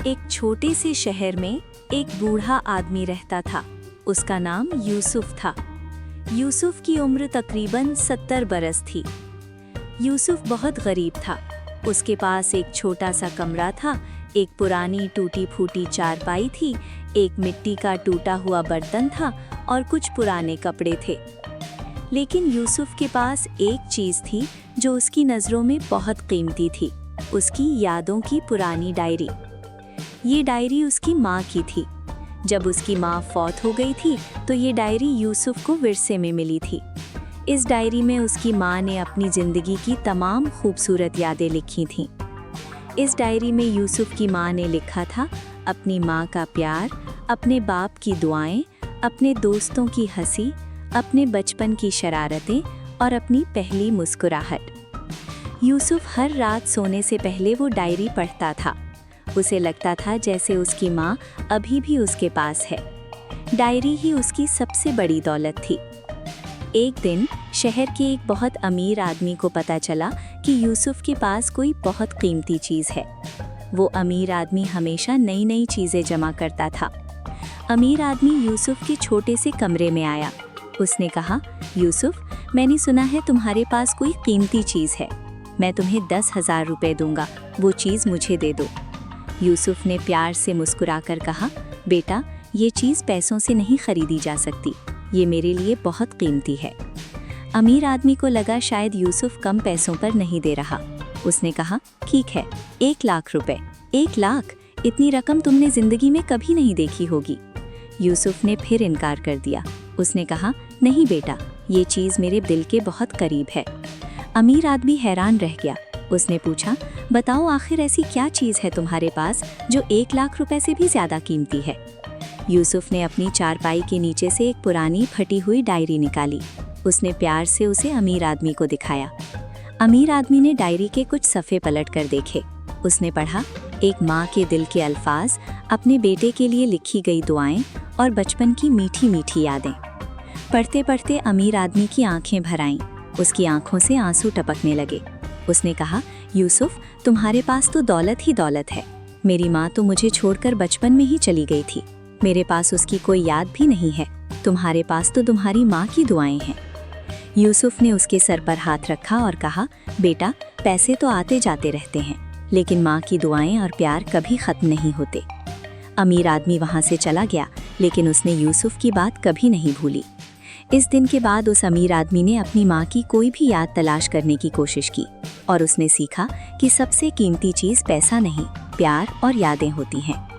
एक छोटे से शहर में एक बूढ़ा आदमी रहता था। उसका नाम यूसुफ था। यूसुफ की उम्र तकरीबन 70 बरस थी। यूसुफ बहुत गरीब था। उसके पास एक छोटा सा कमरा था, एक पुरानी टूटी फूटी चारपाई थी, एक मिट्टी का टूटा हुआ बर्तन था और कुछ पुराने कपड़े थे। लेकिन यूसुफ के पास एक चीज़ थी जो उसकी नज़रों में बहुत कीमती थी, उसकी यादों की पुरानी डायरी। ये डायरी उसकी माँ की थी। जब उसकी माँ फौत हो गई थी तो ये डायरी यूसुफ को विरसे में मिली थी। इस डायरी में उसकी माँ ने अपनी ज़िंदगी की तमाम खूबसूरत यादें लिखी थीं। इस डायरी में यूसुफ की माँ ने लिखा था अपनी माँ का प्यार, अपने बाप की दुआएं, अपने दोस्तों की हंसी, अपने बचपन की शरारतें और अपनी पहली मुस्कुराहट। यूसुफ हर रात सोने से पहले वो डायरी पढ़ता था। उसे लगता था जैसे उसकी माँ अभी भी उसके पास है। डायरी ही उसकी सबसे बड़ी दौलत थी। एक दिन शहर के एक बहुत अमीर आदमी को पता चला कि यूसुफ के पास कोई बहुत कीमती चीज़ है। वो अमीर आदमी हमेशा नई नई चीज़ें जमा करता था। अमीर आदमी यूसुफ के छोटे से कमरे में आया। उसने कहा, यूसुफ, मैंने सुना है तुम्हारे पास कोई कीमती चीज़ है। मैं तुम्हें 10,000 रुपये दूंगा, वो चीज़ मुझे दे दो। यूसुफ ने प्यार से मुस्कुराकर कहा, बेटा, ये चीज़ पैसों से नहीं खरीदी जा सकती, ये मेरे लिए बहुत कीमती है। अमीर आदमी को लगा शायद यूसुफ कम पैसों पर नहीं दे रहा। उसने कहा, ठीक है, 1,00,000 रुपए। 1,00,000? इतनी रकम तुमने ज़िंदगी में कभी नहीं देखी होगी। यूसुफ ने फिर इनकार कर दिया। उसने कहा, नहीं बेटा, ये चीज़ मेरे दिल के बहुत करीब है। अमीर आदमी हैरान रह गया। उसने पूछा, बताओ आखिर ऐसी क्या चीज़ है तुम्हारे पास जो 1,00,000 रुपए से भी ज़्यादा कीमती है। यूसुफ ने अपनी चारपाई के नीचे से एक पुरानी फटी हुई डायरी निकाली। उसने प्यार से उसे अमीर आदमी को दिखाया। अमीर आदमी ने डायरी के कुछ सफ़े पलट कर देखे। उसने पढ़ा, एक माँ के दिल के अल्फाज, अपने बेटे के लिए लिखी गई दुआएं और बचपन की मीठी मीठी यादें। पढ़ते पढ़ते अमीर आदमी की आंखें भर आईं। उसकी आंखों से आंसू टपकने लगे। उसने कहा, यूसुफ, तुम्हारे पास तो दौलत ही दौलत है। मेरी माँ तो मुझे छोड़कर बचपन में ही चली गई थी। मेरे पास उसकी कोई याद भी नहीं है। तुम्हारे पास तो तुम्हारी माँ की दुआएं हैं। यूसुफ ने उसके सर पर हाथ रखा और कहा, बेटा, पैसे तो आते जाते रहते हैं, लेकिन माँ की दुआएं और प्यार कभी ख़त्म नहीं होते। अमीर आदमी वहाँ से चला गया, लेकिन उसने यूसुफ की बात कभी नहीं भूली। इस दिन के बाद उस अमीर आदमी ने अपनी माँ की कोई भी याद तलाश करने की कोशिश की और उसने सीखा कि सबसे कीमती चीज़ पैसा नहीं, प्यार और यादें होती हैं।